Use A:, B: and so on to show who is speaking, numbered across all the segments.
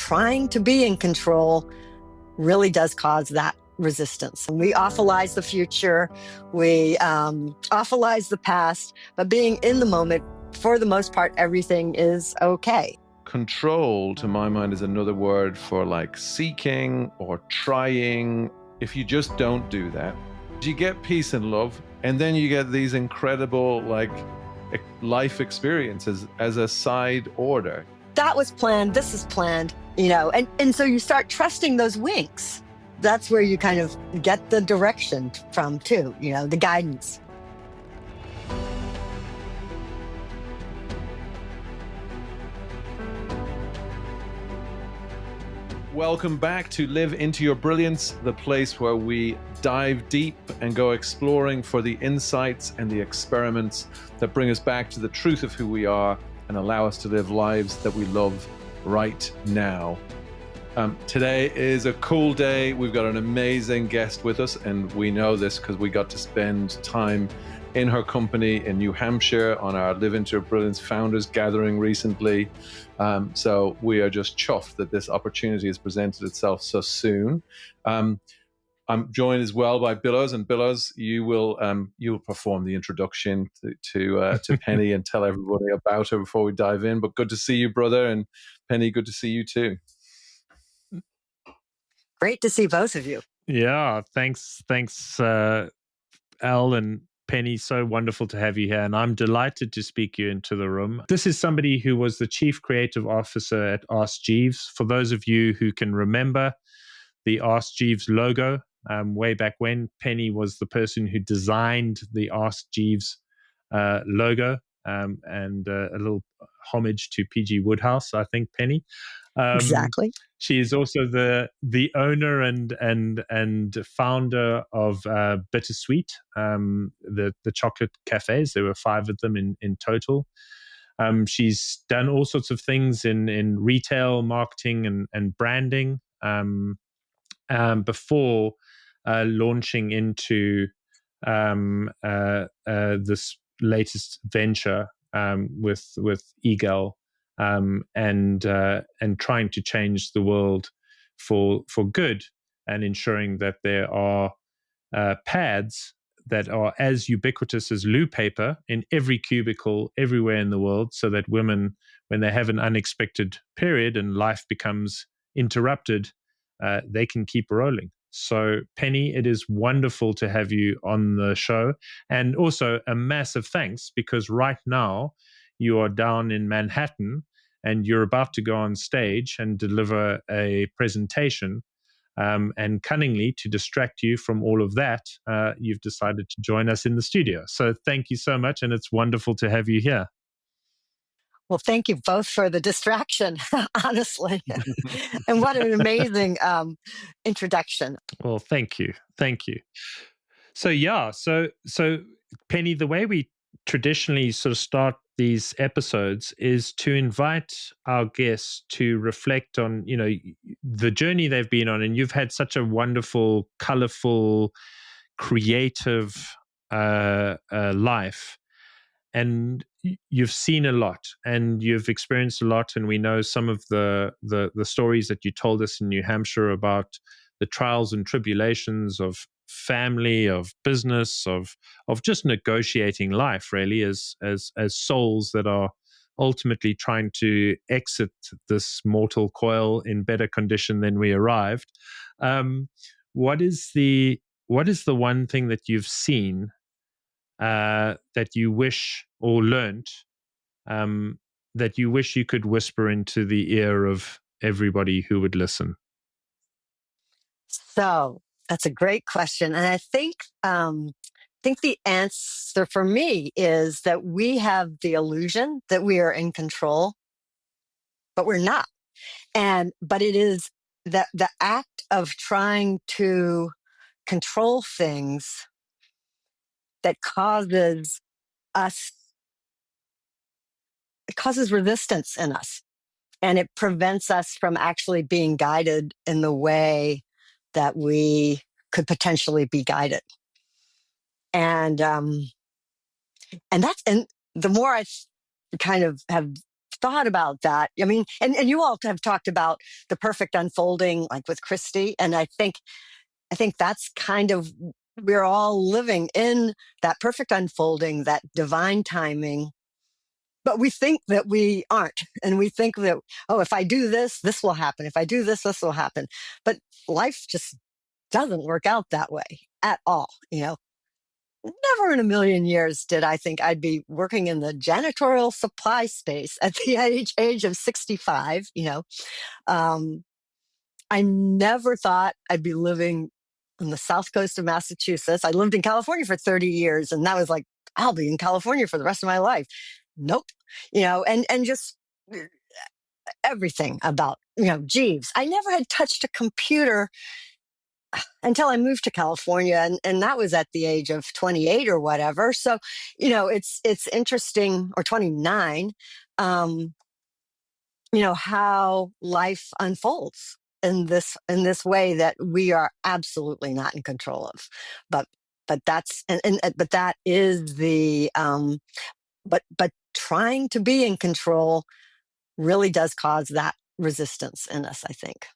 A: trying to be in control really does cause that resistance. We awfulize the future, we awfulize the past, but being in the moment, for the most part, everything is okay.
B: Control, to my mind, is another word for like seeking or trying. If you just don't do that, you get peace and love, and then you get these incredible like life experiences as a side order.
A: That was planned, this is planned, and so you start trusting those winks. That's where you kind of get the direction from too, the guidance.
B: Welcome back to Live Into Your Brilliance, the place where we dive deep and go exploring for the insights and the experiments that bring us back to the truth of who we are and allow us to live lives that we love right now. Today is a cool day. We've got an amazing guest with us, and we know this because we got to spend time in her company in New Hampshire on our Live Into Your Brilliance Founders Gathering recently. So we are just chuffed that this opportunity has presented itself so soon. I'm joined as well by Billows, and Billows, you will perform the introduction to Penny and tell everybody about her before we dive in. But good to see you, brother, and Penny, good to see you too.
A: Great to see both of you.
C: Yeah, thanks, Al and Penny. So wonderful to have you here, and I'm delighted to speak you into the room. This is somebody who was the Chief Creative Officer at Ask Jeeves. For those of you who can remember the Ask Jeeves logo, way back when, Penny was the person who designed the Ask Jeeves logo, and a little homage to P.G. Wodehouse, I think, Penny.
A: Exactly.
C: She is also the owner and founder of Bittersweet, the chocolate cafes. There were 5 of them in total. She's done all sorts of things in retail, marketing, and branding before launching into this latest venture with Eagle. And trying to change the world for good, and ensuring that there are pads that are as ubiquitous as loo paper in every cubicle everywhere in the world, so that women, when they have an unexpected period and life becomes interrupted, they can keep rolling. So, Penny, it is wonderful to have you on the show, and also a massive thanks, because right now you are down in Manhattan and you're about to go on stage and deliver a presentation. And cunningly, to distract you from all of that, you've decided to join us in the studio. So thank you so much, and it's wonderful to have you here.
A: Well, thank you both for the distraction, honestly. And what an amazing introduction.
C: Well, thank you. So Penny, the way we traditionally sort of start these episodes is to invite our guests to reflect on, the journey they've been on. And you've had such a wonderful, colorful, creative life. And you've seen a lot, and you've experienced a lot. And we know some of the stories that you told us in New Hampshire about the trials and tribulations of family, of business, of just negotiating life, really, as souls that are ultimately trying to exit this mortal coil in better condition than we arrived. What is the one thing that you've seen that you wish, or learnt, that you wish you could whisper into the ear of everybody who would listen?
A: So that's a great question. And I think the answer for me is that we have the illusion that we are in control, but we're not. But it is that the act of trying to control things that causes resistance in us. And it prevents us from actually being guided in the way that we could potentially be guided. And the more I kind of have thought about that. I mean, and you all have talked about the perfect unfolding, like with Christy. And I think that's kind of, we're all living in that perfect unfolding, that divine timing. But we think that we aren't. And we think that, oh, if I do this, this will happen. If I do this, this will happen. But life just doesn't work out that way at all. Never in a million years did I think I'd be working in the janitorial supply space at the age of 65. Um, I never thought I'd be living on the south coast of Massachusetts. I lived in California for 30 years, and that was like, I'll be in California for the rest of my life. Nope. And just everything about, Jeeves. I never had touched a computer until I moved to California, and that was at the age of 28 or whatever. So, it's interesting, or 29, um, how life unfolds in this way that we are absolutely not in control of. But but that is the but trying to be in control really does cause that resistance in us, I think,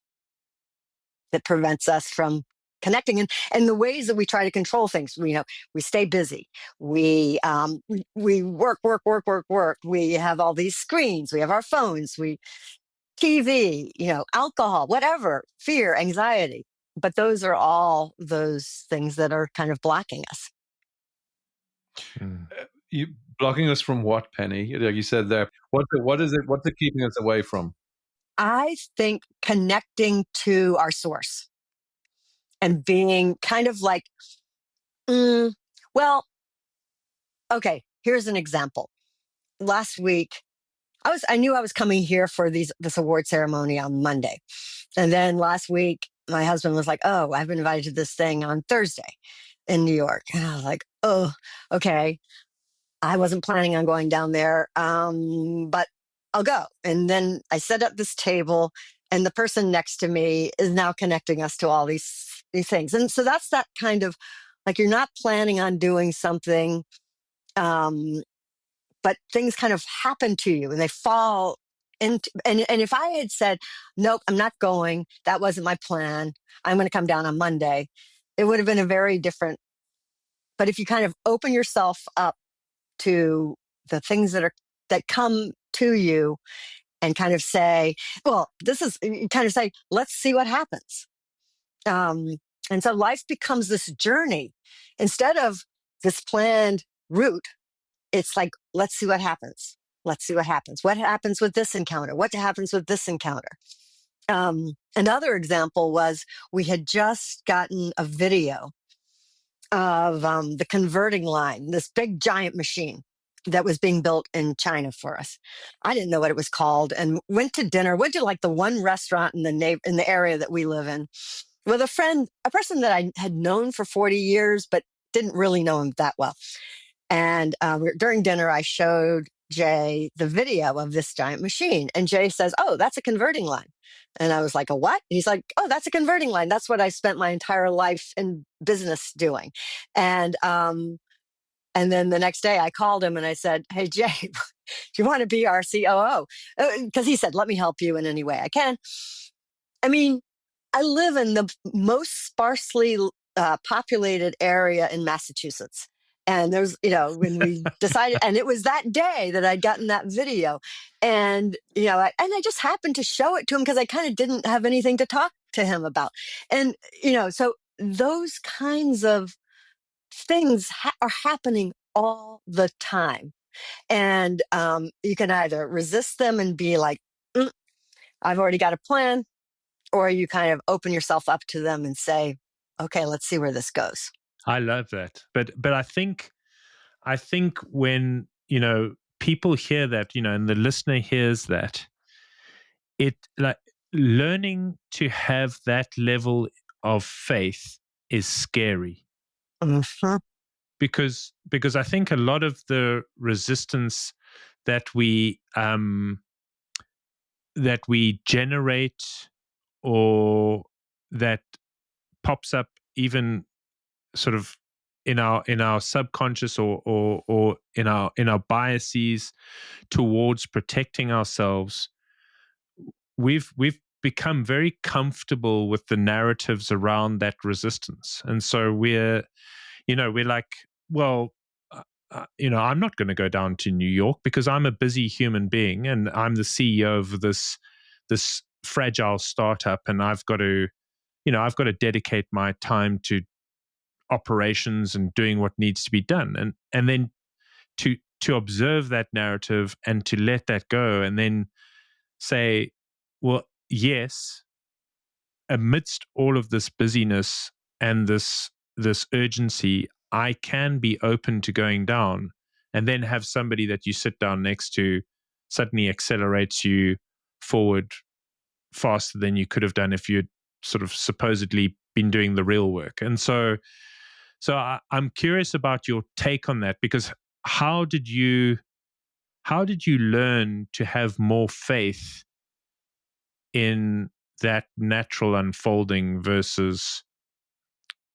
A: that prevents us from connecting. And the ways that we try to control things, we stay busy, we work, work, work, work, work, we have all these screens, we have our phones, we TV, alcohol, whatever, fear, anxiety. But those are all those things that are kind of blocking us.
B: You blocking us from what, Penny? Like you said there, what is it? What's it keeping us away from?
A: I think connecting to our source and being kind of like, well, okay, here's an example. Last week, I knew I was coming here for this award ceremony on Monday. And then last week, my husband was like, oh, I've been invited to this thing on Thursday in New York. And I was like, oh, okay. I wasn't planning on going down there, but I'll go. And then I set up this table, and the person next to me is now connecting us to all these things. And so that's that kind of, like, you're not planning on doing something, but things kind of happen to you and they fall into. And if I had said, nope, I'm not going, that wasn't my plan, I'm going to come down on Monday, it would have been a very different. But if you kind of open yourself up to the things that come to you, and kind of say, well, you kind of say, let's see what happens. And so life becomes this journey instead of this planned route. It's like, let's see what happens. Let's see what happens. What happens with this encounter? What happens with this encounter? Another example was, we had just gotten a video of the converting line, this big giant machine that was being built in China for us. I didn't know what it was called, and went to like the one restaurant in the area that we live in, with a person that I had known for 40 years, but didn't really know him that well. And during dinner, I showed Jay the video of this giant machine. And Jay says, oh, that's a converting line. And I was like, a what? He's like, oh, that's a converting line. That's what I spent my entire life in business doing. And then the next day I called him and I said, hey, Jay, do you want to be our COO? Because he said, let me help you in any way I can. I mean, I live in the most sparsely populated area in Massachusetts. And there's, when we decided, and it was that day that I'd gotten that video. And, I just happened to show it to him because I kind of didn't have anything to talk to him about. And, so those kinds of things are happening all the time. And you can either resist them and be like, I've already got a plan, or you kind of open yourself up to them and say, okay, let's see where this goes.
C: I love that. But I think when, people hear that, and the listener hears that, it, like, learning to have that level of faith is scary.
A: Mm-hmm.
C: Because I think a lot of the resistance that we generate, or that pops up even sort of our subconscious or in our biases towards protecting ourselves, we've become very comfortable with the narratives around that resistance, and so we're like, well, I'm not going to go down to New York because I'm a busy human being and I'm the CEO of this fragile startup, and I've got to dedicate my time to operations and doing what needs to be done, and then to observe that narrative and to let that go, and then say, well, yes, amidst all of this busyness and this urgency, I can be open to going down, and then have somebody that you sit down next to suddenly accelerates you forward faster than you could have done if you'd sort of supposedly been doing the real work. And I'm curious about your take on that, because how did you learn to have more faith in that natural unfolding versus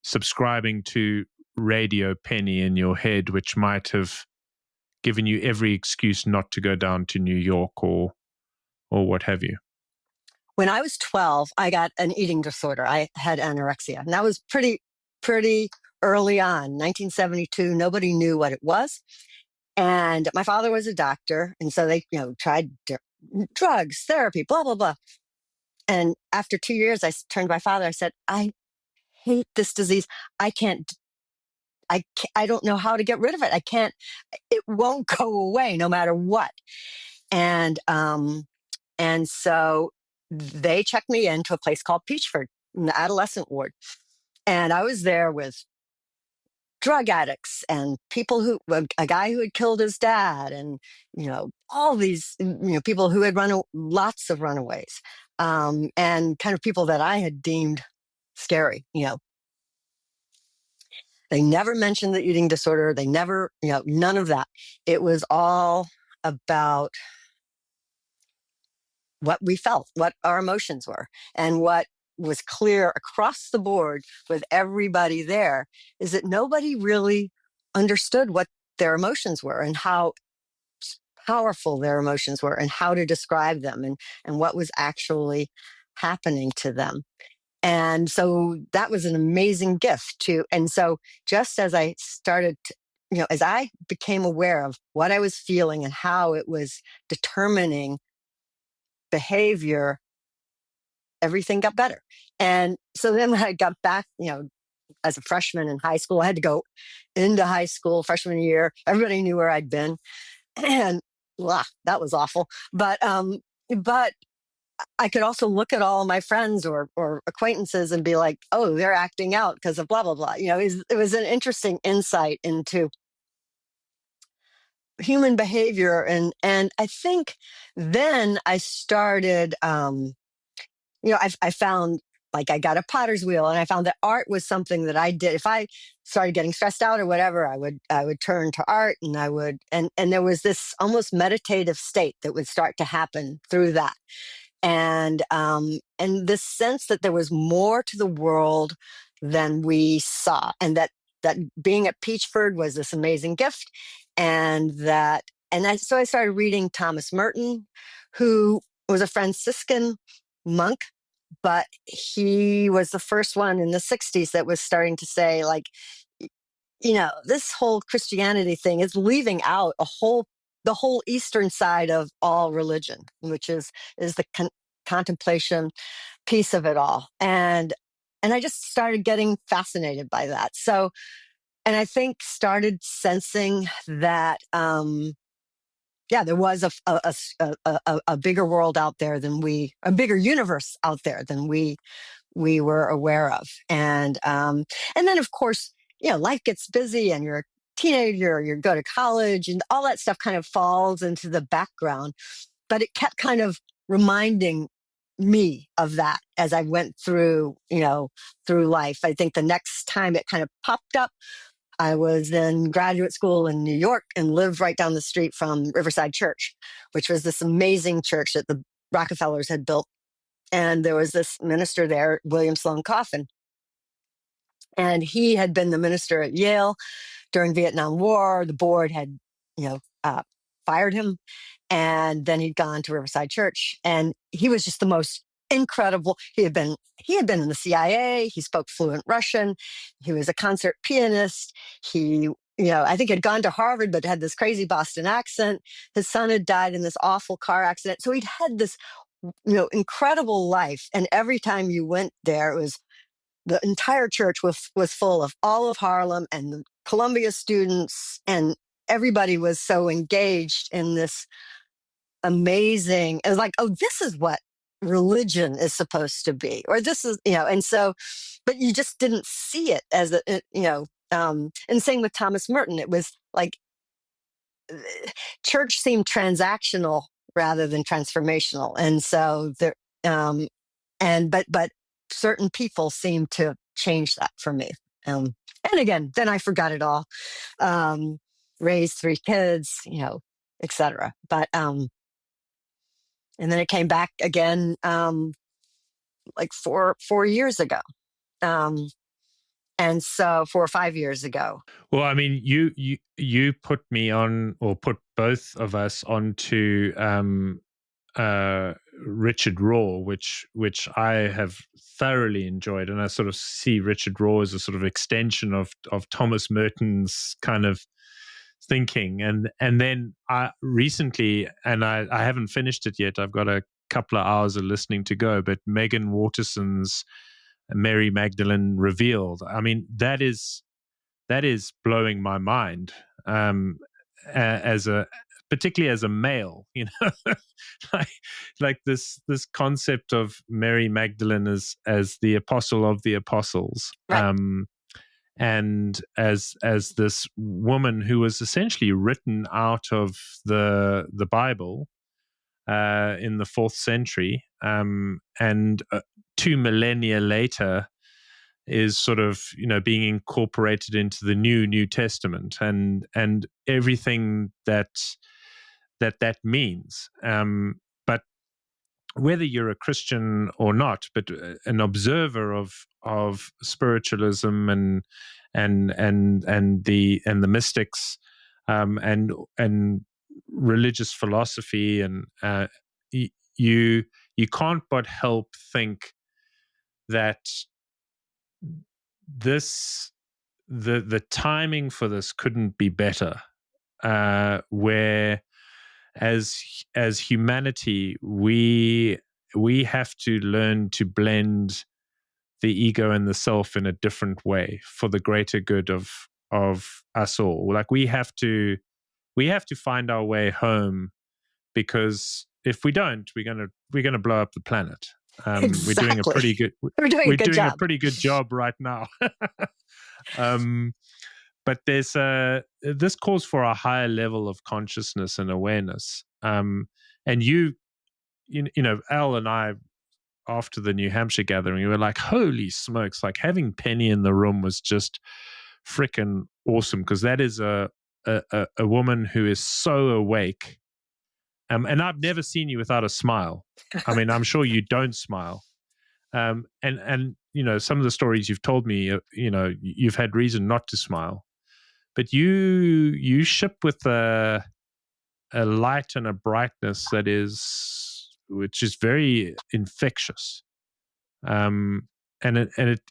C: subscribing to Radio Penny in your head, which might have given you every excuse not to go down to New York or what have you?
A: When I was 12, I got an eating disorder. I had anorexia, and that was pretty early on, 1972. Nobody knew what it was. And my father was a doctor. And so they, tried drugs, therapy, blah, blah, blah. And after 2 years, I turned to my father. I said, I hate this disease. I don't know how to get rid of it. It won't go away no matter what. And so they checked me into a place called Peachford in the adolescent ward. And I was there with drug addicts and a guy who had killed his dad, and, all these, people who had lots of runaways, and kind of people that I had deemed scary. They never mentioned the eating disorder. They never, none of that. It was all about what we felt, what our emotions were. And what was clear across the board with everybody there is that nobody really understood what their emotions were and how powerful their emotions were and how to describe them, and what was actually happening to them. And so that was an amazing gift too. And so just as I started to, as I became aware of what I was feeling and how it was determining behavior, everything got better. And so then when I got back, as a freshman in high school, I had to go into high school freshman year. Everybody knew where I'd been. And that was awful. But I could also look at all my friends or acquaintances and be like, oh, they're acting out because of blah, blah, blah. It was an interesting insight into human behavior. And I think then I started, I found, like, I got a potter's wheel, and I found that art was something that I did. If I started getting stressed out or whatever, I would turn to art, and and there was this almost meditative state that would start to happen through that. And this sense that there was more to the world than we saw, and that being at Peachford was this amazing gift. So I started reading Thomas Merton, who was a Franciscan monk, but he was the first one in the 60s that was starting to say, like, this whole Christianity thing is leaving out the whole Eastern side of all religion, which is the contemplation piece of it all. And I just started getting fascinated by that. So, and I think started sensing that, there was a bigger world out there a bigger universe out there than we were aware of. And then of course, life gets busy, and you're a teenager, you go to college, and all that stuff kind of falls into the background. But it kept kind of reminding me of that as I went through life. I think the next time it kind of popped up, I was in graduate school in New York and lived right down the street from Riverside Church, which was this amazing church that the Rockefellers had built. And there was this minister there, William Sloane Coffin. And he had been the minister at Yale during Vietnam War. The board had, you know, fired him, and then he'd gone to Riverside Church, and he was just the most incredible. He had been in the CIA. He spoke fluent Russian. He was a concert pianist. He, I think had gone to Harvard, but had this crazy Boston accent. His son had died in this awful car accident, so he'd had this, incredible life. And every time you went there, it was the entire church was full of all of Harlem and the Columbia students, and everybody was so engaged in this amazing. It was like, oh, this is what religion is supposed to be, or this is, and so, but you just didn't see it as and same with Thomas Merton. It was like church seemed transactional rather than transformational, and so there, but certain people seem to change that for me. And again, then I forgot it all. Raised 3 kids, etc. But and then it came back again, like 4 years ago. And so 4 or 5 years ago.
C: Well, I mean, you put me on, or put both of us onto Richard Rohr, which I have thoroughly enjoyed, and I sort of see Richard Rohr as a sort of extension of Thomas Merton's kind of thinking. And then I recently, and I haven't finished it yet, I've got a couple of hours of listening to go, but Megan Waterson's Mary Magdalene Revealed. I mean, that is blowing my mind, particularly as a male, like this concept of Mary Magdalene as the apostle of the apostles.
A: Right.
C: And as this woman who was essentially written out of the Bible in the 4th century, and 2 millennia later is sort of being incorporated into the New Testament, and everything that means. But whether you're a Christian or not, but an observer of spiritualism and the mystics, and religious philosophy, and you can't but help think that the timing for this couldn't be better, where as humanity we have to learn to blend the ego and the self in a different way for the greater good of us all. Like we have to find our way home, because if we don't, we're gonna blow up the planet.
A: Exactly.
C: We're doing a pretty good
A: job.
C: a pretty good job right now. But there's this calls for a higher level of consciousness and awareness. And Al and I, after the New Hampshire gathering, we were like, holy smokes, like having Penny in the room was just freaking awesome, because that is a woman who is so awake. And I've never seen you without a smile. I mean, I'm sure you don't smile. And some of the stories you've told me, you've had reason not to smile, but you ship with a light and a brightness which is very infectious. And it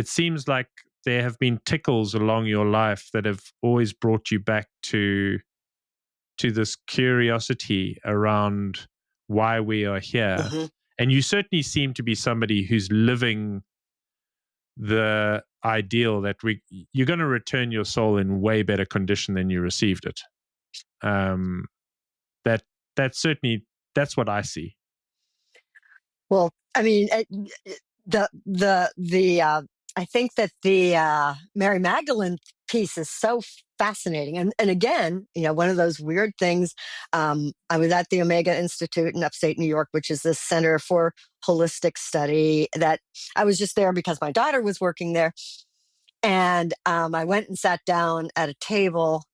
C: seems like there have been tickles along your life that have always brought you back to this curiosity around why we are here.
A: Mm-hmm.
C: And you certainly seem to be somebody who's living the ideal that you're going to return your soul in way better condition than you received it. That's what I see.
A: Well, I mean, I think that the Mary Magdalene piece is so fascinating, and again, one of those weird things. I was at the Omega Institute in upstate New York, which is this center for holistic study. That I was just there because my daughter was working there, and I went and sat down at a table,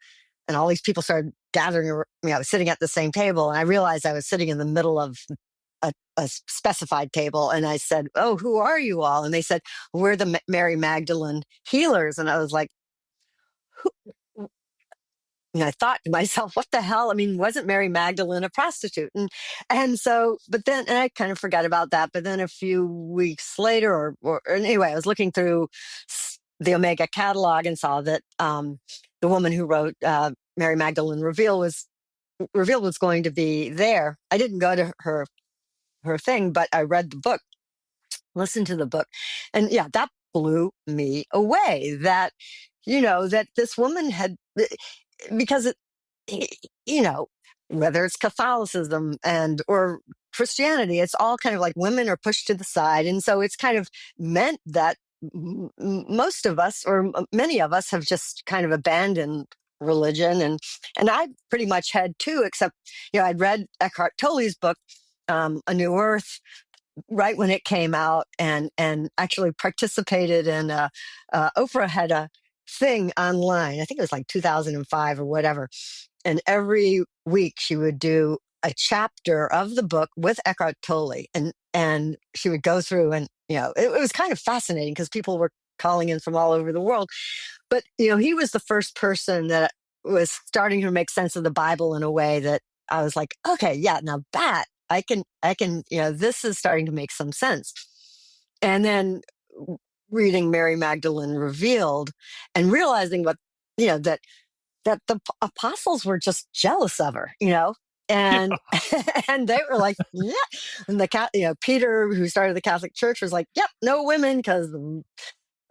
A: and all these people started gathering. I was sitting at the same table, and I realized I was sitting in the middle of a specified table, and I said, "Oh, who are you all?" And they said, "We're the Mary Magdalene healers." And I was like, who? And I thought to myself, what the hell? I mean, wasn't Mary Magdalene a prostitute? And so, but then, and I kind of forgot about that. But then a few weeks later, or anyway, I was looking through the Omega catalog and saw that the woman who wrote Mary Magdalene Revealed was going to be there. I didn't go to her thing, but I read the book, listened to the book, and yeah, that blew me away. That that this woman had, because you know, whether it's Catholicism or Christianity, it's all kind of like women are pushed to the side. And so it's kind of meant that most of us, or many of us, have just kind of abandoned religion. And I pretty much had too, except, I'd read Eckhart Tolle's book, A New Earth, right when it came out, and actually participated in Oprah had a thing online. I think it was like 2005 or whatever, and every week she would do a chapter of the book with Eckhart Tolle, and she would go through, and it was kind of fascinating because people were calling in from all over the world. But he was the first person that was starting to make sense of the Bible in a way that I was like, okay, yeah, now that I can, this is starting to make some sense. And then reading Mary Magdalene Revealed and realizing that the apostles were just jealous of her, and and they were like, yeah, and Peter, who started the Catholic Church, was like, yep, no women, because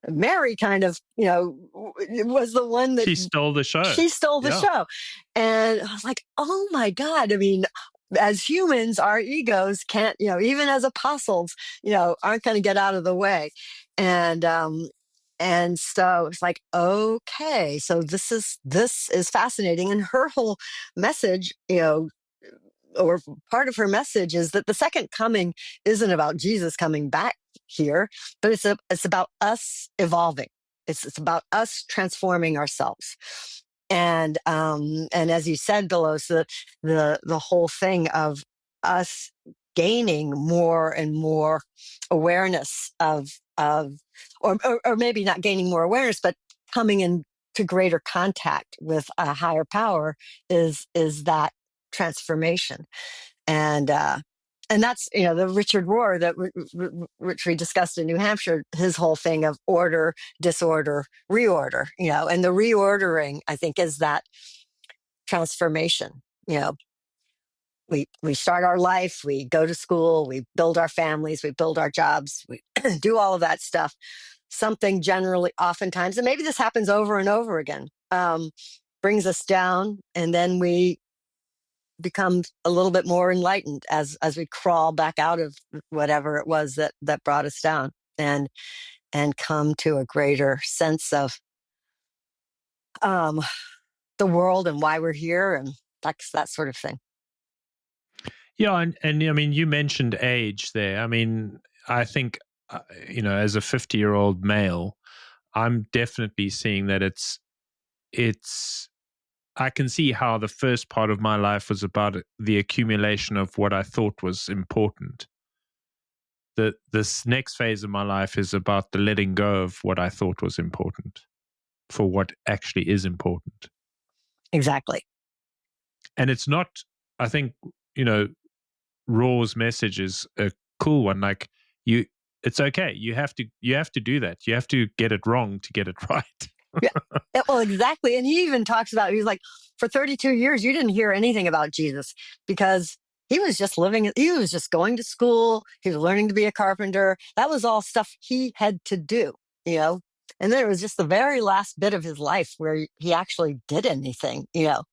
A: Mary kind of, was the one that
C: she stole the show.
A: She stole the show. And I was like, oh my God. I mean, as humans, our egos can't, even as apostles, aren't going to get out of the way. And so it's like, okay, so this is fascinating. And her whole message, or part of her message, is that the second coming isn't about Jesus coming back here, but it's about us evolving. It's about us transforming ourselves. And as you said, Delos, the whole thing of us gaining more and more awareness or maybe not gaining more awareness, but coming into greater contact with a higher power is that transformation. And that's the Richard Rohr that which we discussed in New Hampshire, his whole thing of order, disorder, reorder, and the reordering, I think, is that transformation. We start our life, we go to school, we build our families, we build our jobs, we do all of that stuff. Something generally, oftentimes, and maybe this happens over and over again, brings us down, and then we become a little bit more enlightened as we crawl back out of whatever it was that brought us down, and come to a greater sense of the world and why we're here, and that sort of thing.
C: Yeah, and I mean, you mentioned age there. I mean, I think as a 50-year-old male, I'm definitely seeing that it's I can see how the first part of my life was about the accumulation of what I thought was important. This next phase of my life is about the letting go of what I thought was important for what actually is important.
A: Exactly.
C: And it's not, I think, Raw's message is a cool one. Like, it's okay. You have to do that. You have to get it wrong to get it right.
A: Yeah, well, exactly. And he even talks about, he's like, for 32 years, you didn't hear anything about Jesus because he was just going to school. He was learning to be a carpenter. That was all stuff he had to do, and then it was just the very last bit of his life where he actually did anything, that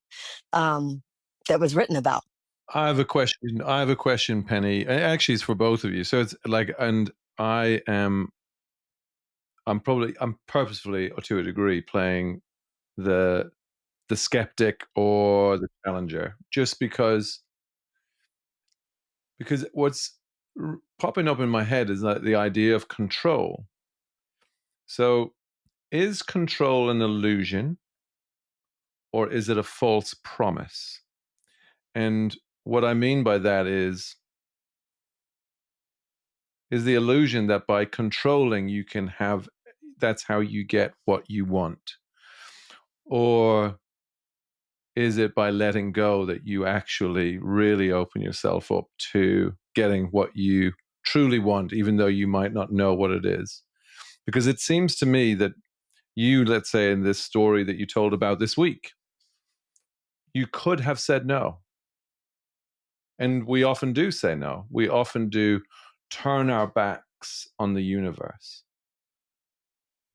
A: was written about.
B: I have a question, Penny. Actually, it's for both of you. So it's like, and I'm purposefully, to a degree, playing the skeptic or the challenger, just because what's popping up in my head is that the idea of control. So, is control an illusion, or is it a false promise? And what I mean by that is, is the illusion that by controlling you can have, that's how you get what you want? Or is it by letting go that you actually really open yourself up to getting what you truly want, even though you might not know what it is? Because it seems to me that you, let's say in this story that you told about this week, you could have said no. And we often do say no. We often do turn our backs on the universe.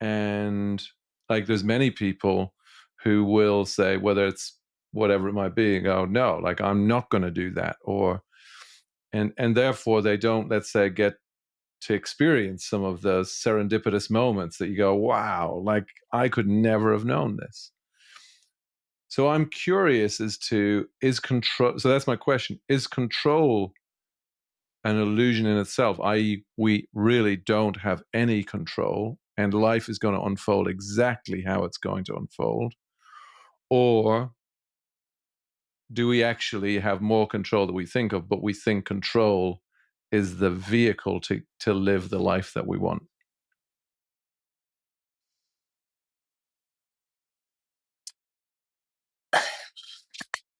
B: And like there's many people who will say, whether it's whatever it might be, and go, no, like I'm not going to do that. Or and therefore they don't, let's say, get to experience some of those serendipitous moments that you go, wow, like I could never have known this. So I'm curious as to, is control, so that's my question, is control an illusion in itself, i.e. we really don't have any control and life is going to unfold exactly how it's going to unfold? Or do we actually have more control than we think of, but we think control is the vehicle to live the life that we want?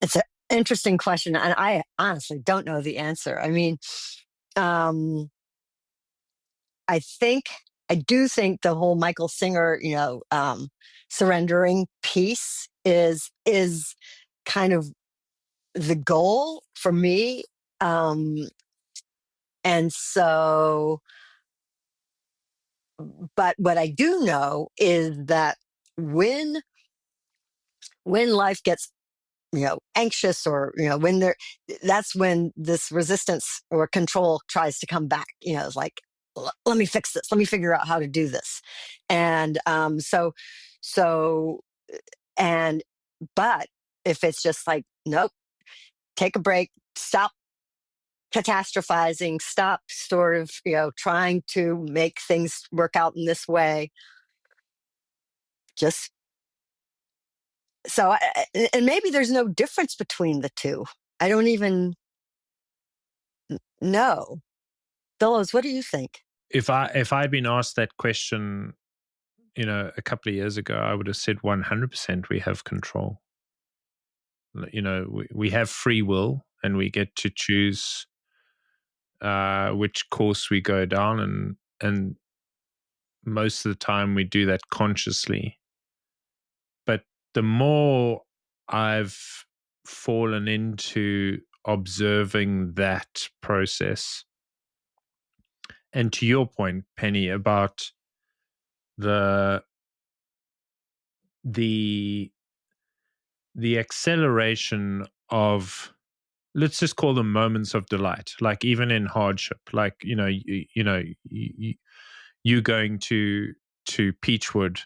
A: It's an interesting question, and I honestly don't know the answer. I mean, um, I do think the whole Michael Singer, surrendering piece is kind of the goal for me. And so, but what I do know is that when life gets anxious, or when that's when this resistance or control tries to come back. It's like, let me fix this, let me figure out how to do this. And so and but if it's just like, nope, take a break, stop catastrophizing, stop sort of trying to make things work out in this way, just so and maybe there's no difference between the two. I don't even know. Billows, what do you think?
C: If I'd been asked that question, a couple of years ago, I would have said 100% we have control. We have free will, and we get to choose which course we go down, and most of the time we do that consciously. But the more I've fallen into observing that process, and to your point, Penny, about the acceleration of, let's just call them moments of delight, like even in hardship, like you going to Peachwood,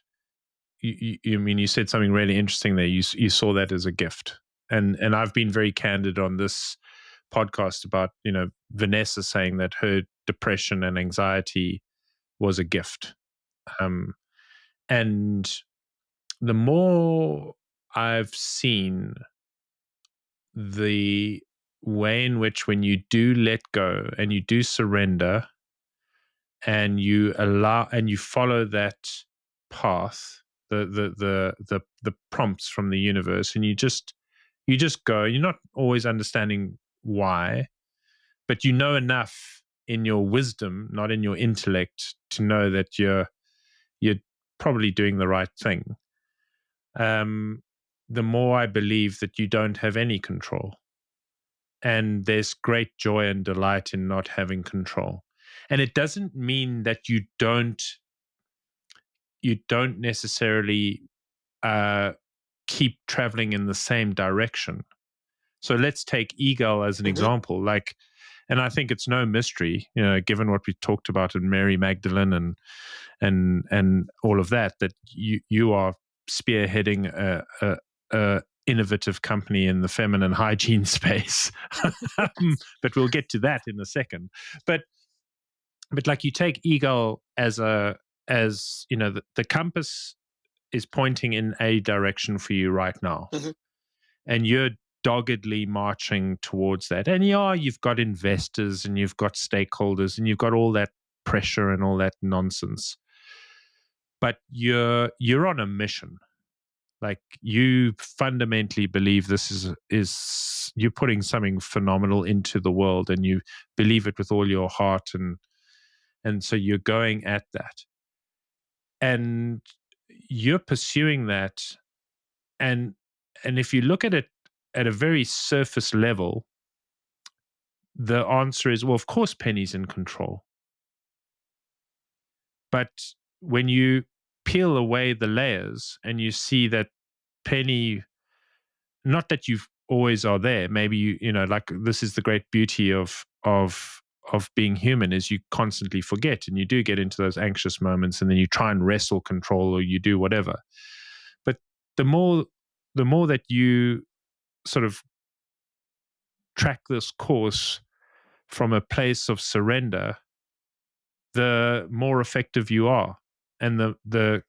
C: you said something really interesting there. You saw that as a gift, and I've been very candid on this podcast about Vanessa saying that her depression and anxiety was a gift, and the more I've seen the way in which, when you do let go and you do surrender and you allow and you follow that path, the prompts from the universe, and you just go, you're not always understanding why, but enough in your wisdom, not in your intellect, to know that you're probably doing the right thing. The more I believe that you don't have any control. And there's great joy and delight in not having control. And it doesn't mean that you don't necessarily keep traveling in the same direction. So let's take Eagle as an example. Like, and I think it's no mystery, given what we talked about in Mary Magdalene and all of that you are spearheading a innovative company in the feminine hygiene space. But we'll get to that in a second. But like, you take Eagle as the compass is pointing in a direction for you right now. And you're doggedly marching towards that. And you've got investors and you've got stakeholders and you've got all that pressure and all that nonsense. But you're on a mission. Like, you fundamentally believe this is you're putting something phenomenal into the world, and you believe it with all your heart, and so you're going at that, and you're pursuing that, and if you look at it at a very surface level, the answer is, well, of course Penny's in control. But when you peel away the layers and you see that Penny, not that you always are there, maybe you know, like, this is the great beauty of being human, is you constantly forget, and you do get into those anxious moments, and then you try and wrestle control, or you do whatever. But the more that you sort of track this course from a place of surrender, the more effective you are, and the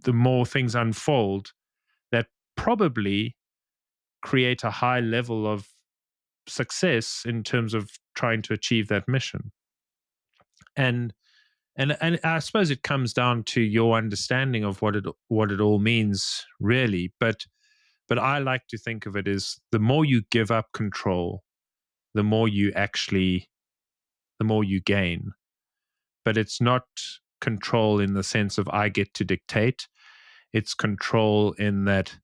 C: more things unfold that probably create a high level of success in terms of trying to achieve that mission. And I suppose it comes down to your understanding of what it all means, really. But I like to think of it as, the more you give up control, the more you gain. But it's not control in the sense of I get to dictate. It's control in that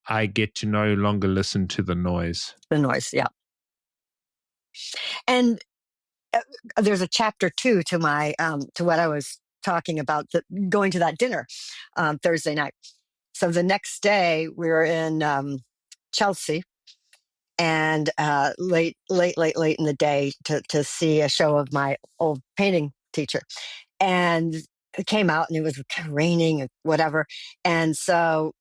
C: I get to no longer listen to the noise.
A: The noise, yeah. And there's a chapter 2 to my to what I was talking about, going to that dinner Thursday night. So the next day we were in Chelsea, and late in the day to see a show of my old painting teacher, and it came out and it was kind of raining and whatever, and so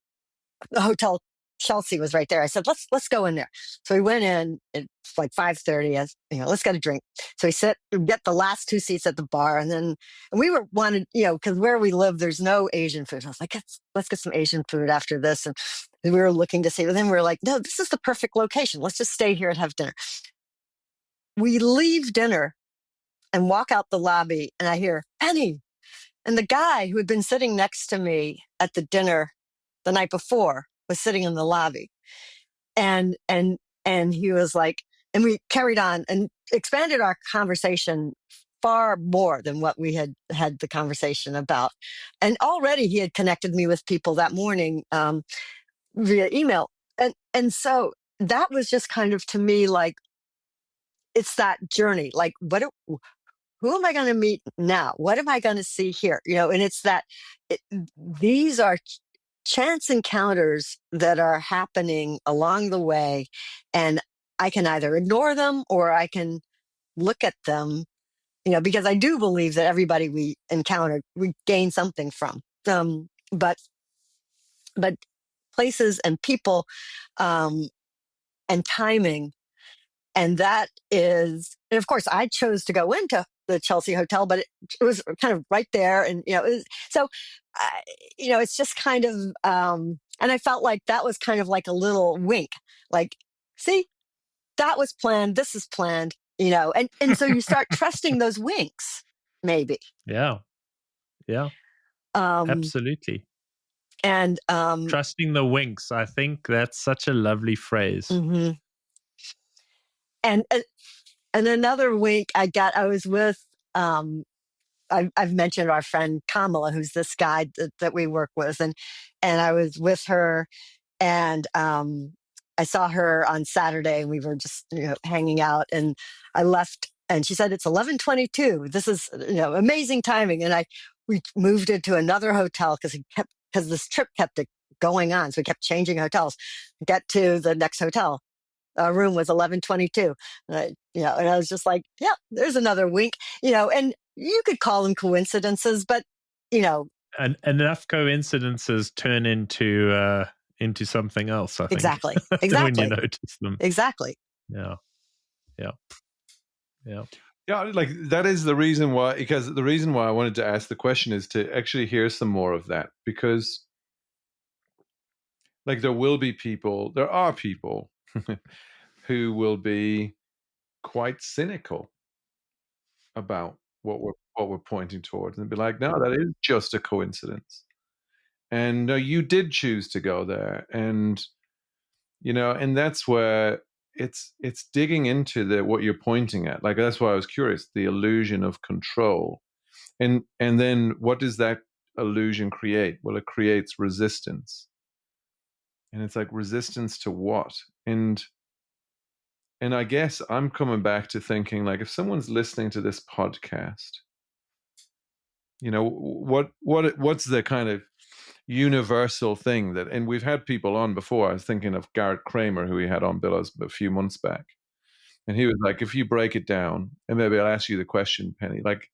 A: the hotel Chelsea was right there. I said, let's go in there. So we went in. It's like 5:30. As you know, let's get a drink. So we get the last 2 seats at the bar, and we wanted, because where we live, there's no Asian food. I was like, let's get some Asian food after this, and we were looking to see. But then we were like, no, this is the perfect location. Let's just stay here and have dinner. We leave dinner and walk out the lobby, and I hear Penny, and the guy who had been sitting next to me at the dinner the night before was sitting in the lobby, and he was like, and we carried on and expanded our conversation far more than what we had the conversation about. And already he had connected me with people that morning via email, and so that was just kind of, to me, like, it's that journey. Like, who am I going to meet now? What am I going to see here? And it's that these are chance encounters that are happening along the way, and I can either ignore them or I can look at them, because I do believe that everybody we encounter, we gain something from. But places and people, and timing, and that is, and of course, I chose to go into the Chelsea hotel, but it was kind of right there, and so, it's just kind of, and I felt like that was kind of like a little wink, like, see, that was planned, this is planned, and so you start trusting those winks, maybe.
C: Yeah,
A: Um,
C: absolutely.
A: and
C: Trusting the winks. I think that's such a lovely phrase.
A: mm-hmm. and another wink I was with, I've mentioned our friend Kamala, who's this guide that we work with, and I was with her, and I saw her on Saturday, and we were just hanging out, and I left, and she said, it's 11:22. This is amazing timing, and we moved into another hotel because this trip kept going on, so we kept changing hotels. Get to the next hotel. Our room was 11:22. And I was just like, yeah, there's another wink, and you could call them coincidences, but
C: and enough coincidences turn into something else, I think.
A: Exactly.
C: When you notice them.
A: Exactly.
C: Yeah.
B: Yeah, like, that is the reason why, because the reason why I wanted to ask the question is to actually hear some more of that, because, like, there are people who will be quite cynical about what we're pointing towards, and be like, no, that is just a coincidence. And no, you did choose to go there. And and that's where it's digging into the what you're pointing at. Like, that's why I was curious, the illusion of control. And then what does that illusion create? Well, it creates resistance. And it's like, resistance to what? And I guess I'm coming back to thinking, like, if someone's listening to this podcast, what's the kind of universal thing that, and we've had people on before. I was thinking of Garrett Kramer, who we had on Billows a few months back. And he was like, if you break it down, and maybe I'll ask you the question, Penny, like,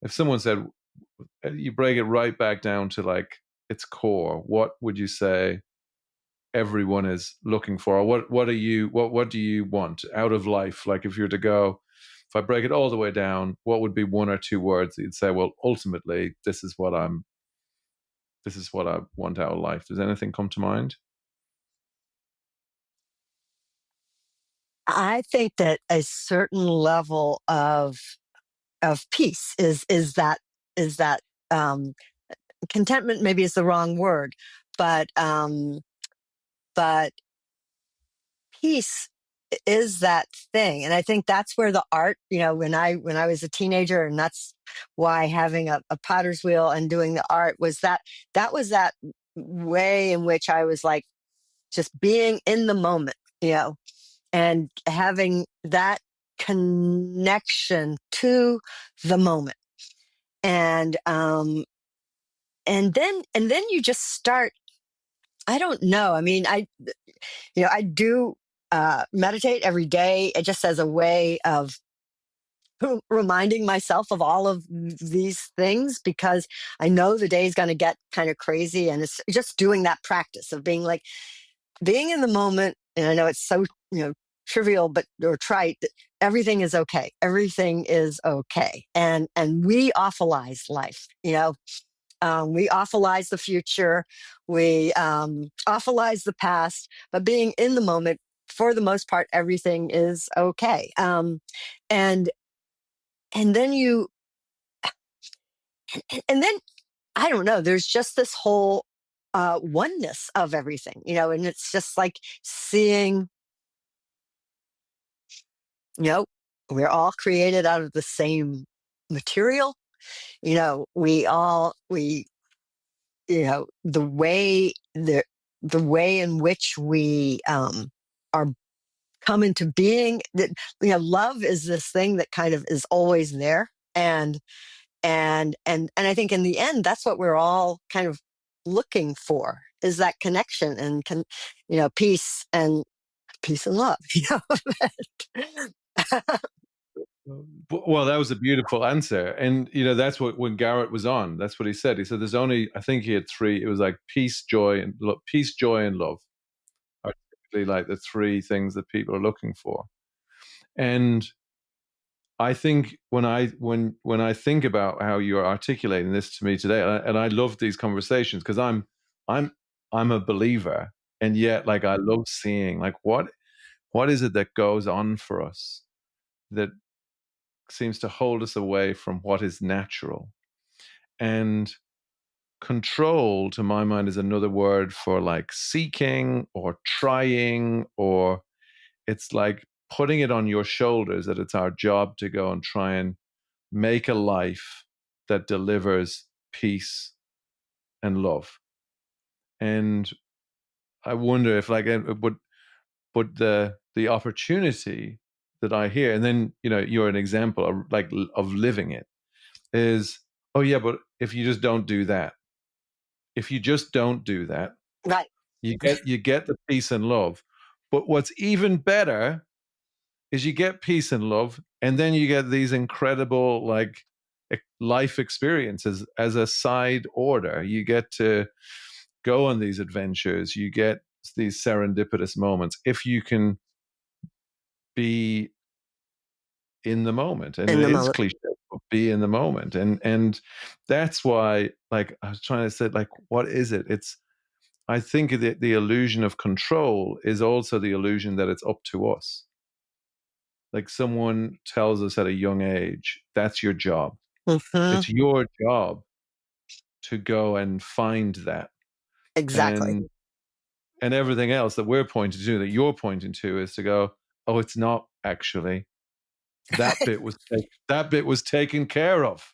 B: if someone said, you break it right back down to like its core, what would you say everyone is looking for? Or what do you want out of life? Like, if you were to go, if I break it all the way down, what would be one or two words that you'd say, well, ultimately, this is what I want out of life? Does anything come to mind?
A: I think that a certain level of peace is that um, contentment maybe is the wrong word, but peace is that thing. And I think that's where the art, when I was a teenager, and that's why having a potter's wheel and doing the art was that way in which I was like just being in the moment, and having that connection to the moment. And um and then and then you just start. I don't know. I mean, I do meditate every day, just as a way of reminding myself of all of these things, because I know the day is going to get kind of crazy, and it's just doing that practice of being in the moment. And I know it's so trivial, but or trite. That everything is okay. Everything is okay, and we awfulize life. We awfulize the future. We awfulize the past. But being in the moment, for the most part, everything is okay. And and then you and then I don't know. There's just this whole oneness of everything, and it's just like seeing. You know, we're all created out of the same material. The way in which we are come into being, that love is this thing that kind of is always there. And I think in the end, that's what we're all kind of looking for, is that connection and peace and love.
B: Well, that was a beautiful answer. And that's what, when Garrett was on, that's what he said. He said there's only, I think he had three. It was like peace, joy, and peace, joy, and love are typically like the three things that people are looking for. And I think when I think about how you're articulating this to me today, and I love these conversations, because I'm a believer, and yet, like, I love seeing, like, what is it that goes on for us that seems to hold us away from what is natural. And control, to my mind, is another word for like seeking or trying, or it's like putting it on your shoulders, that it's our job to go and try and make a life that delivers peace and love. And I wonder if, like, but the opportunity that I hear, and then you're an example of living it, is, oh yeah, but if you just don't do that,
A: Right.
B: you get the peace and love. But what's even better is you get peace and love, and then you get these incredible, like, life experiences as a side order. You get to go on these adventures. You get these serendipitous moments if you can be in the moment. And
A: In
B: it
A: the
B: is
A: moment.
B: cliche, but be in the moment. And that's why, like, I was trying to say, like, what is it? It's, I think the illusion of control is also the illusion that it's up to us. Like, someone tells us at a young age, that's your job.
A: Hmm.
B: It's your job to go and find that.
A: Exactly.
B: And everything else that we're pointing to, that you're pointing to, is to go, oh, it's not actually. That bit was taken care of.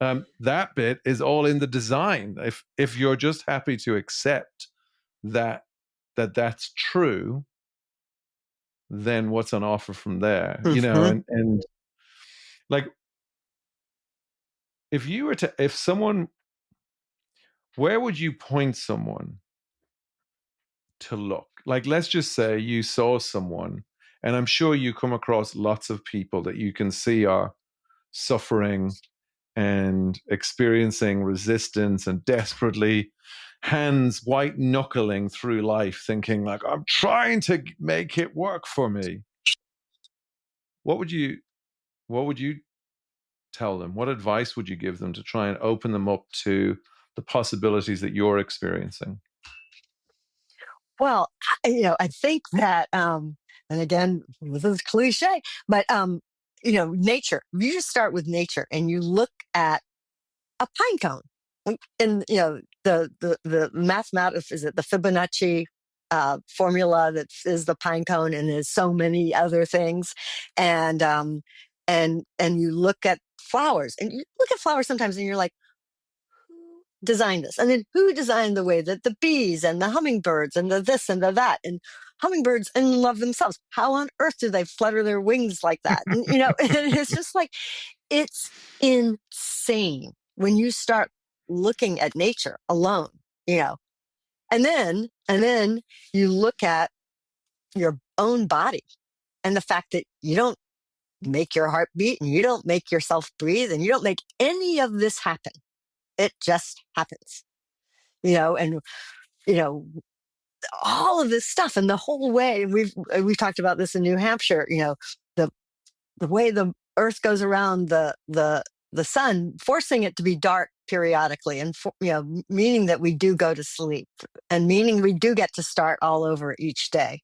B: That bit is all in the design. If you're just happy to accept that's true, then what's on offer from there?
A: Hmm.
B: And like, if someone, where would you point someone to look? Like, let's just say you saw someone, and I'm sure you come across lots of people that you can see are suffering and experiencing resistance and desperately hands white knuckling through life, thinking like, I'm trying to make it work for me. What would you tell them? What advice would you give them to try and open them up to the possibilities that you're experiencing?
A: Well, I think that, and again, this is cliche, but nature. You just start with nature, and you look at a pine cone, and the mathematics, is it the Fibonacci formula that is the pine cone, and there's so many other things, and you look at flowers, and you look at flowers sometimes, and you're like, who designed this? And then who designed the way that the bees and the hummingbirds and the this and the that, and hummingbirds in love themselves? How on earth do they flutter their wings like that? And, and it's just like, it's insane when you start looking at nature alone, you know, and then you look at your own body and the fact that you don't make your heart beat, and you don't make yourself breathe, and you don't make any of this happen. It just happens, and you know all of this stuff, and the whole way we've talked about this in New Hampshire. The the way the Earth goes around the sun, forcing it to be dark periodically, and meaning that we do go to sleep, and meaning we do get to start all over each day.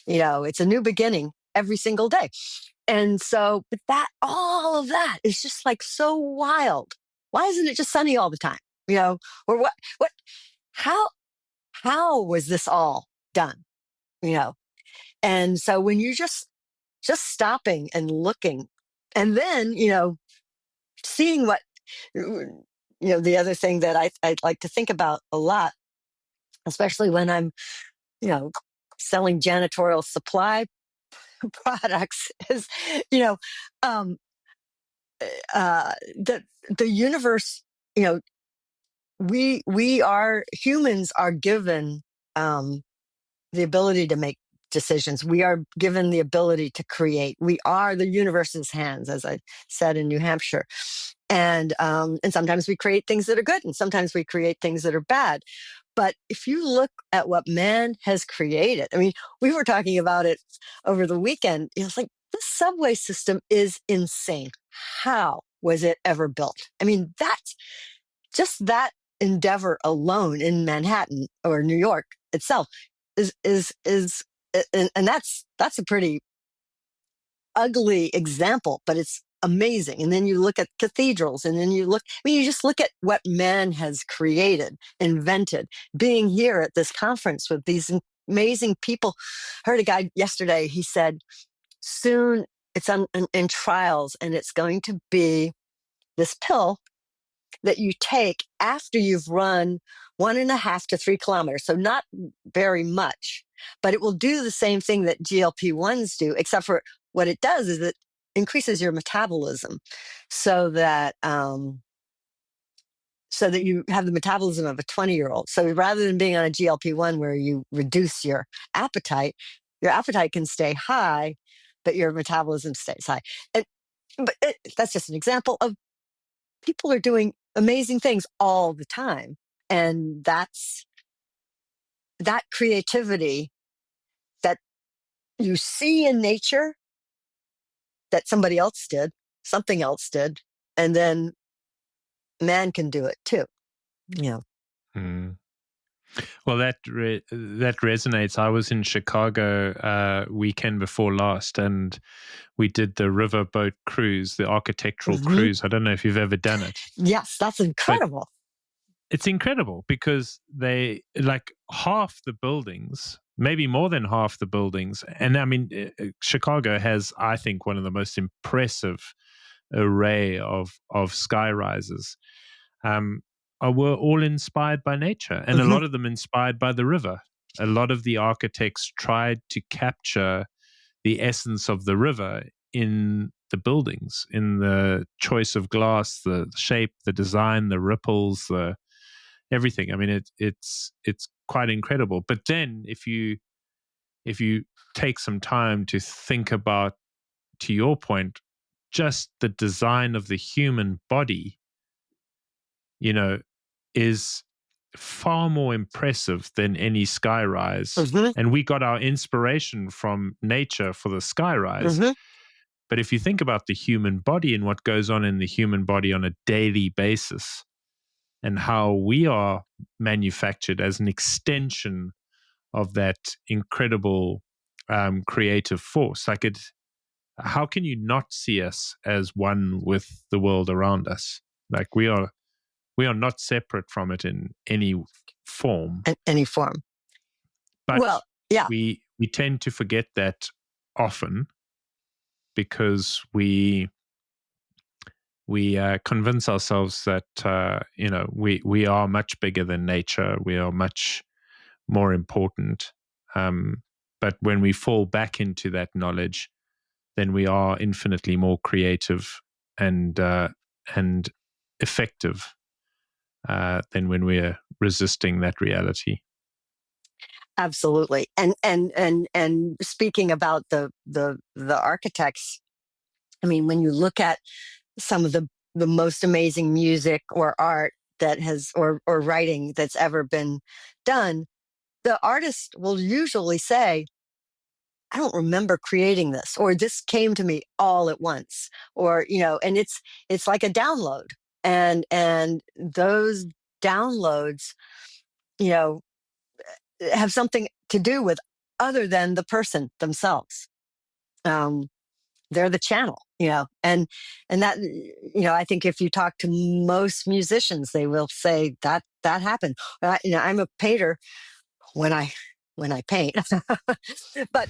A: It's a new beginning every single day. And so, but that, all of that is just like so wild. Why isn't it just sunny all the time? Or what, how, was this all done? You know? And so when you just stopping and looking, and then, seeing what, the other thing that I'd like to think about a lot, especially when I'm, you know, selling janitorial supply products, is, you know, um, the universe, you know, humans are given the ability to make decisions. We are given the ability to create. We are the universe's hands, as I said in New Hampshire. And sometimes we create things that are good, and sometimes we create things that are bad. But if you look at what man has created, I mean, we were talking about it over the weekend. It's like, the subway system is insane. How was it ever built? I mean, that's just that endeavor alone in Manhattan or New York itself is and that's a pretty ugly example, but it's amazing. And then you look at cathedrals, and then you just look at what man has created, invented. Being here at this conference with these amazing people. I heard a guy yesterday, he said, soon it's in trials, and it's going to be this pill that you take after you've run 1.5 to 3 kilometers. So not very much, but it will do the same thing that GLP-1s do, except for what it does is it increases your metabolism, so that you have the metabolism of a 20-year-old. So rather than being on a GLP-1 where you reduce your appetite can stay high, but your metabolism stays high. And that's just an example of, people are doing amazing things all the time. And that's that creativity that you see in nature, that something else did, and then man can do it too. Yeah.
C: Mm. Well, that resonates. I was in Chicago weekend before last, and we did the riverboat cruise, the architectural
A: Hmm.
C: cruise. I don't know if you've ever done it,
A: Yes, that's
C: but
A: incredible.
C: it's incredible because they, like, half the buildings, maybe more than half the buildings, and I mean, Chicago has, I think, one of the most impressive array of sky rises. Um, were all inspired by nature, and a
A: Hmm.
C: lot of them inspired by the river. A lot of the architects tried to capture the essence of the river in the buildings, in the choice of glass, the shape, the design, the ripples, the everything. I mean, it's quite incredible. But then, if you take some time to think about, to your point, just the design of the human body, you know, is far more impressive than any skyrise.
A: Hmm.
C: And we got our inspiration from nature for the skyrise.
A: Hmm.
C: But if you think about the human body and what goes on in the human body on a daily basis, and how we are manufactured as an extension of that incredible creative force, like it, how can you not see us as one with the world around us? Like we are not separate from it in any form,
A: In any form.
C: but
A: Well, yeah,
C: we tend to forget that often because we convince ourselves that we are much bigger than nature, we are much more important. Um, but when we fall back into that knowledge, then we are infinitely more creative and effective than when we're resisting that reality.
A: absolutely. And speaking about the architects, I mean, when you look at some of the most amazing music or art that has or writing that's ever been done, the artist will usually say, I don't remember creating this, or this came to me all at once, or, and it's like a download. And those downloads, you know, have something to do with other than the person themselves. Um, they're the channel, and that, I think if you talk to most musicians, they will say that happened. I'm a painter when I paint, but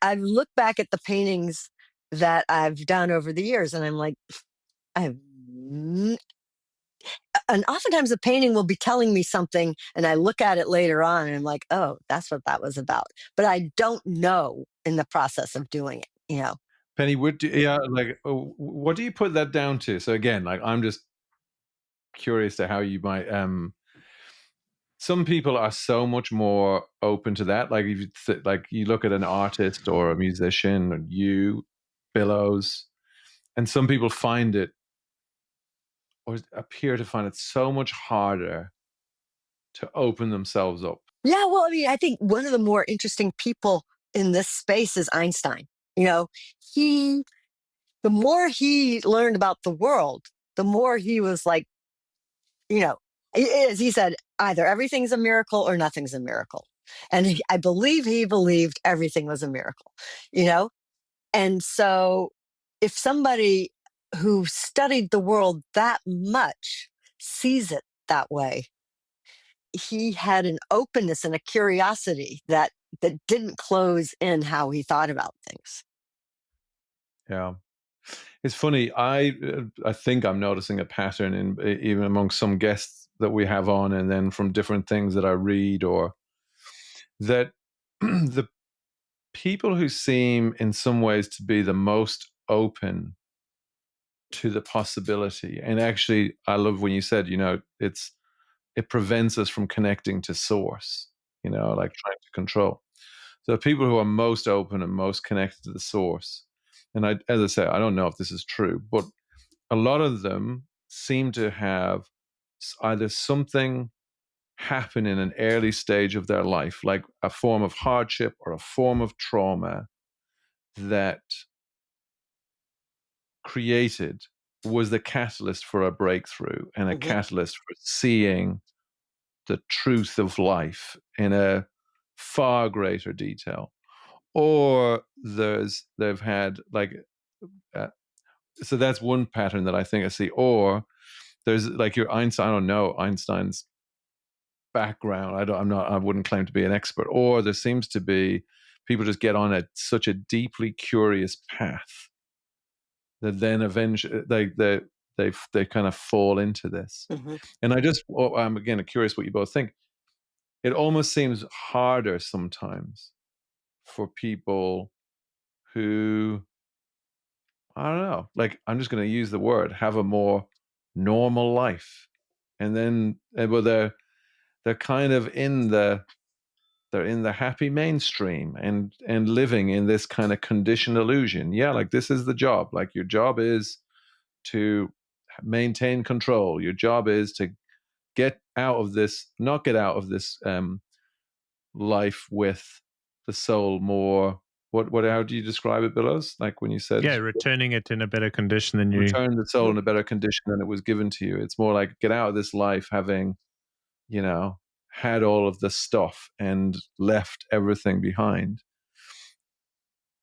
A: I look back at the paintings that I've done over the years, and I'm like, I have and oftentimes the painting will be telling me something, and I look at it later on and I'm like, oh, that's what that was about. But I don't know in the process of doing it.
B: Penny, what do you put that down to? So again, like I'm just curious to how you might. Some people are so much more open to that. Like if like you look at an artist or a musician, or you, Billows, and some people find it or appear to find it so much harder to open themselves up.
A: Yeah, well, I mean, I think one of the more interesting people in this space is Einstein. You know, he, the more he learned about the world, the more he was like, as he said, either everything's a miracle or nothing's a miracle. And I believe he believed everything was a miracle, you know? And so if somebody who studied the world that much sees it that way, he had an openness and a curiosity that didn't close in how he thought about things.
B: Yeah. It's funny. I think I'm noticing a pattern in even among some guests that we have on, and then from different things that I read, or that the people who seem in some ways to be the most open to the possibility. And actually, I love when you said, it prevents us from connecting to source, like trying to control. So the people who are most open and most connected to the source, and as I say, I don't know if this is true, but a lot of them seem to have either something happen in an early stage of their life, like a form of hardship or a form of trauma that created was the catalyst for a breakthrough and a
A: Hmm.
B: catalyst for seeing the truth of life in a far greater detail, or they've had like uh, so that's one pattern that I think I see. Or there's like your Einstein. I don't know Einstein's background. I wouldn't claim to be an expert. Or there seems to be people just get on such a deeply curious path that then eventually they kind of fall into this.
A: Mm-hmm.
B: And I'm again curious what you both think. It almost seems harder sometimes for people who, I don't know, like I'm just going to use the word, have a more normal life, and then well they're kind of they're in the happy mainstream and living in this kind of conditioned illusion. Yeah, like this is the job. Like your job is to maintain control. Your job is to not get out of this life with the soul more. How do you describe it, Billows? Like when you said,
C: yeah, returning it in a better condition than you.
B: return the soul in a better condition than it was given to you. It's more like get out of this life having, had all of the stuff and left everything behind.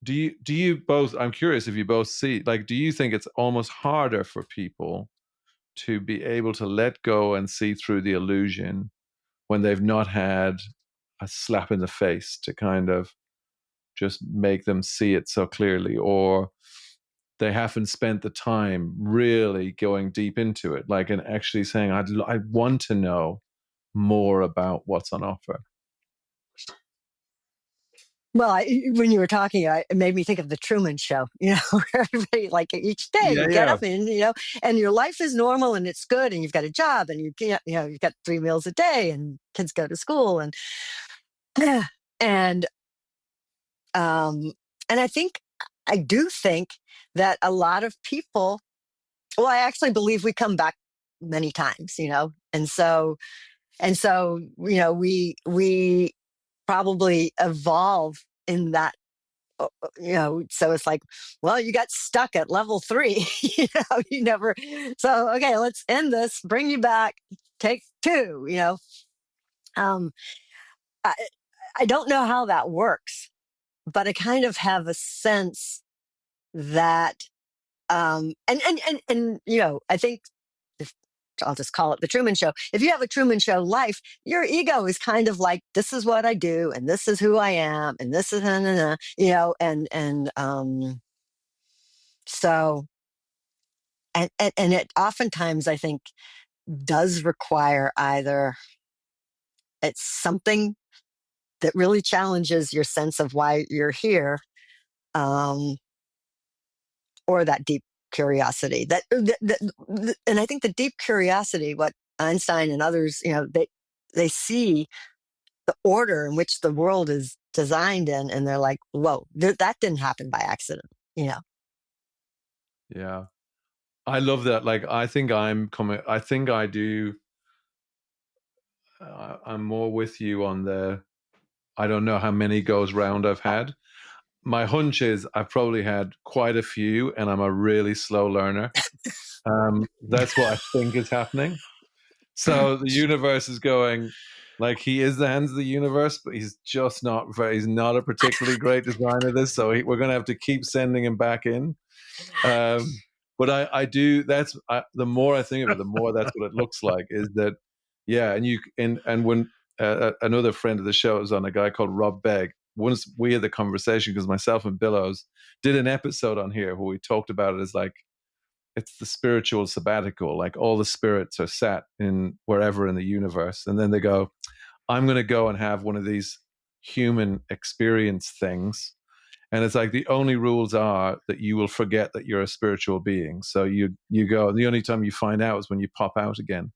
B: Do you both, I'm curious if you both see, like, do you think it's almost harder for people to be able to let go and see through the illusion when they've not had a slap in the face to kind of just make them see it so clearly, or they haven't spent the time really going deep into it, like, and actually saying, I want to know more about what's on offer?
A: Well, when you were talking, it made me think of the Truman Show. Where everybody, like each day
B: Yeah,
A: you get
B: yeah.
A: up and and your life is normal and it's good, and you've got a job, and you've got 3 meals a day, and kids go to school, and and um, and I do think that a lot of people. Well, I actually believe we come back many times, and so we probably evolve in that. So it's like, well, you got stuck at level 3. You never. So okay, let's end this. Bring you back. Take 2. Um, I I don't know how that works, but I kind of have a sense that, and I think, if I'll just call it the Truman Show. If you have a Truman Show life, your ego is kind of like, this is what I do, and this is who I am, and this is, and so, and it oftentimes, I think, does require either it's something that really challenges your sense of why you're here, um, or that deep curiosity. And I think the deep curiosity, what Einstein and others, they see the order in which the world is designed in, and they're like, whoa, that didn't happen by accident.
B: Yeah, I love that. Like, I think I think I do. I'm more with you on I don't know how many goes round I've had. My hunch is I've probably had quite a few, and I'm a really slow learner. That's what I think is happening. So the universe is going, like, he is the hands of the universe, but he's just he's not a particularly great designer of this. So we're going to have to keep sending him back in. But I do, the more I think of it, the more that's what it looks like, is that, yeah. And when another friend of the show was on, a guy called Rob Begg, once we had the conversation, because myself and Billows did an episode on here where we talked about it as like, it's the spiritual sabbatical. Like all the spirits are sat in wherever in the universe. And then they go, I'm going to go and have one of these human experience things. And it's like the only rules are that you will forget that you're a spiritual being. So you go, and the only time you find out is when you pop out again.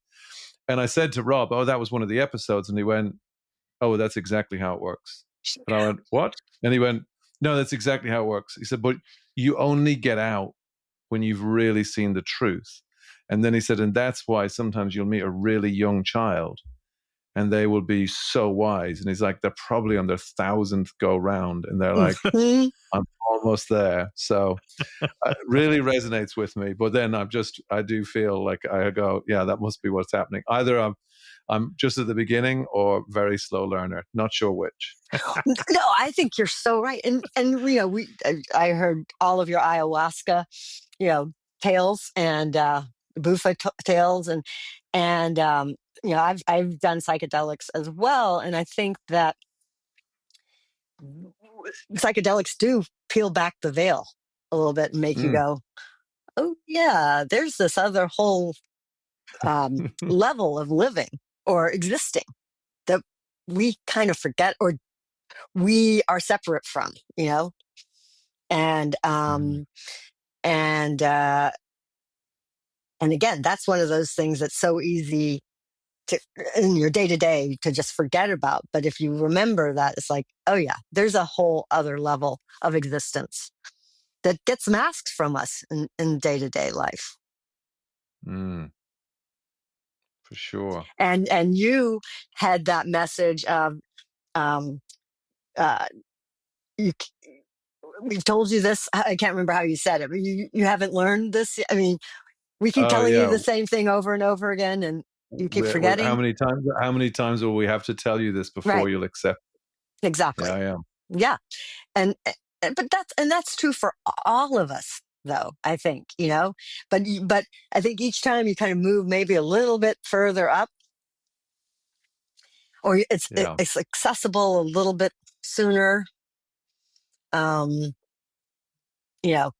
B: And I said to Rob, oh, that was one of the episodes. And he went, oh, that's exactly how it works. And I went, what? And he went, no, that's exactly how it works. He said, but you only get out when you've really seen the truth. And then he said, and that's why sometimes you'll meet a really young child and they will be so wise. And he's like, they're probably on their 1,000th go round. And they're like, I'm almost there. So it really resonates with me. But then I do feel like I go, yeah, that must be what's happening. Either I'm just at the beginning or very slow learner. Not sure which.
A: No, I think you're so right. And I heard all of your ayahuasca, tales and bufa tales, and I've done psychedelics as well, and I think that psychedelics do peel back the veil a little bit and make you
B: Mm.
A: go, oh yeah, there's this other whole level of living or existing that we kind of forget or we are separate from, and
B: Mm.
A: and uh and again, that's one of those things that's so easy to in your day to day to just forget about. But if you remember that, it's like, oh yeah, there's a whole other level of existence that gets masked from us in day to day life.
B: Mm. For sure.
A: And you had that message of um uh you we've told you this. I can't remember how you said it, but you haven't learned this. I mean, we keep
B: Oh
A: telling you
B: yeah.
A: the same thing over and over again, and you keep
B: How
A: forgetting.
B: many times? How many times will we have to tell you this before
A: Right.
B: you'll accept? Yeah,
A: Exactly.
B: I am.
A: Yeah. But that's true for all of us, though, I think, but I think each time you kind of move maybe a little bit further up, or
B: Yeah.
A: it's accessible a little bit sooner. Um, you know,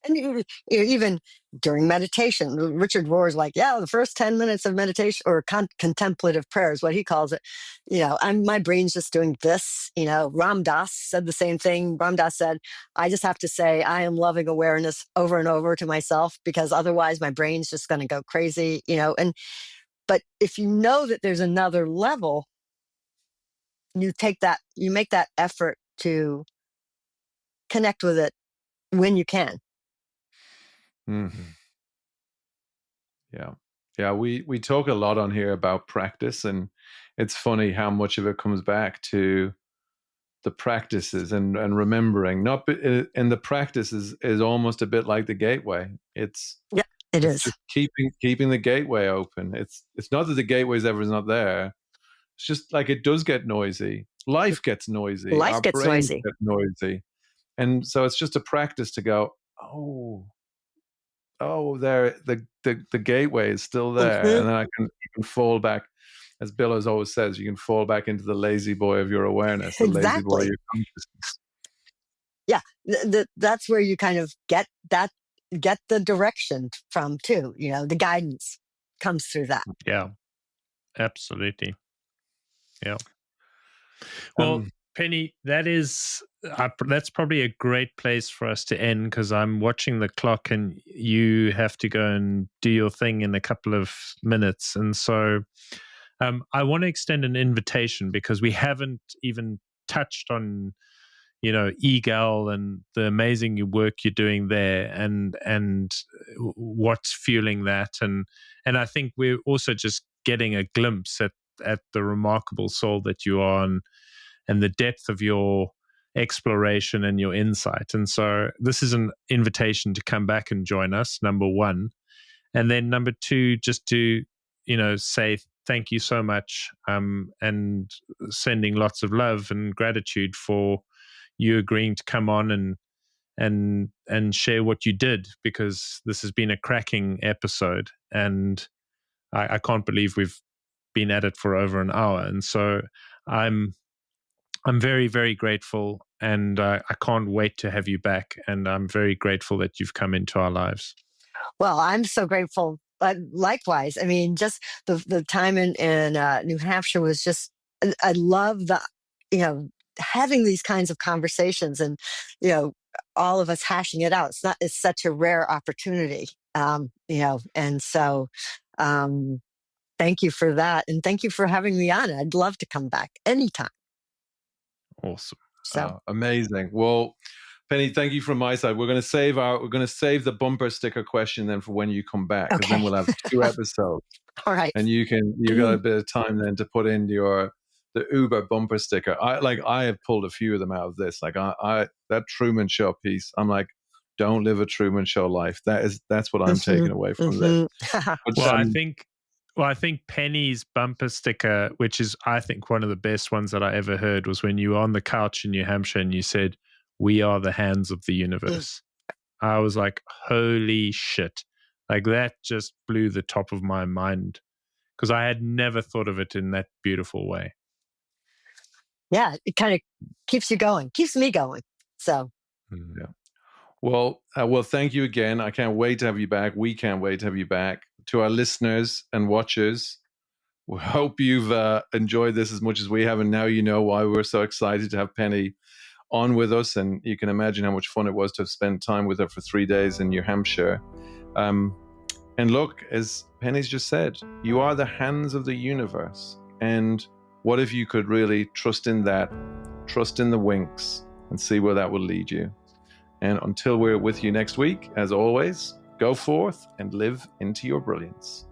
A: and even during meditation, Richard Rohr's like, yeah, the first 10 minutes of meditation or contemplative prayer is what he calls it. My brain's just doing this. Ram Dass said the same thing. Ram Dass said, I just have to say, I am loving awareness over and over to myself because otherwise my brain's just going to go crazy, but if you know that there's another level, you make that effort to connect with it when you can.
B: Mhm. Yeah. Yeah. We talk a lot on here about practice, and it's funny how much of it comes back to the practices and remembering. Not and the practice is almost a bit like the gateway.
A: Yeah, it
B: It's
A: is.
B: just keeping the gateway open. It's not that the gateway's ever not there. It's just like it does get noisy. Life gets noisy.
A: Life
B: Our
A: gets
B: brains
A: noisy.
B: get noisy. And so it's just a practice to go, oh, there, the gateway is still there.
A: Mhm.
B: And then you can fall back, as Billows always says, you can fall back into the lazy boy of your awareness, the lazy boy of
A: Exactly.
B: your consciousness.
A: Yeah, that's where you kind of get the direction from too. The guidance comes through that.
C: Yeah, absolutely. Yeah. Well,
B: Um,
C: Penny, that's probably a great place for us to end because I'm watching the clock and you have to go and do your thing in a couple of minutes. And so I want to extend an invitation because we haven't even touched on egal and the amazing work you're doing there and what's fueling that and I think we're also just getting a glimpse at the remarkable soul that you are and the depth of your exploration and your insight. And so this is an invitation to come back and join us, number one. And then number two, just to, say thank you so much, and sending lots of love and gratitude for you agreeing to come on and share what you did, because this has been a cracking episode. And I can't believe we've been at it for over an hour. And so I'm very, very grateful, and I can't wait to have you back. And I'm very grateful that you've come into our lives.
A: Well, I'm so grateful. Likewise, I mean, just the time in New Hampshire was just. I love you know, having these kinds of conversations, and you know, all of us hashing it out. It's such a rare opportunity, and so. Um, Thank you for that, and thank you for having me on. I'd love to come back anytime.
C: Awesome.
A: So,
B: amazing. Well, Penny, thank you from my side. We're going to save the bumper sticker question then for when you come back, because then
A: okay,
B: we'll have 2 episodes,
A: all right.
B: and you got a bit of time then to put in the Uber bumper sticker. I have pulled a few of them out of this. Like I that Truman Show piece. I'm like, don't live a Truman Show life. That's what I'm
A: Mhm,
B: taking away from this.
A: mhm.
B: But
C: Well, I think Well, I think Penny's bumper sticker, which is, I think, one of the best ones that I ever heard, was when you were on the couch in New Hampshire and you said, "We are the hands of the universe." I was like, holy shit. Like that just blew the top of my mind because I had never thought of it in that beautiful way.
A: Yeah, it kind of keeps you going, keeps me going. So,
B: Yeah. Well, thank you again. I can't wait to have you back. We can't wait to have you back. To our listeners and watchers, we hope you've enjoyed this as much as we have. And now you know why we're so excited to have Penny on with us. And you can imagine how much fun it was to have spent time with her for 3 days in New Hampshire. And look, as Penny's just said, you are the hands of the universe. And what if you could really trust in that, trust in the winks, and see where that will lead you? And until we're with you next week, as always, go forth and live into your brilliance.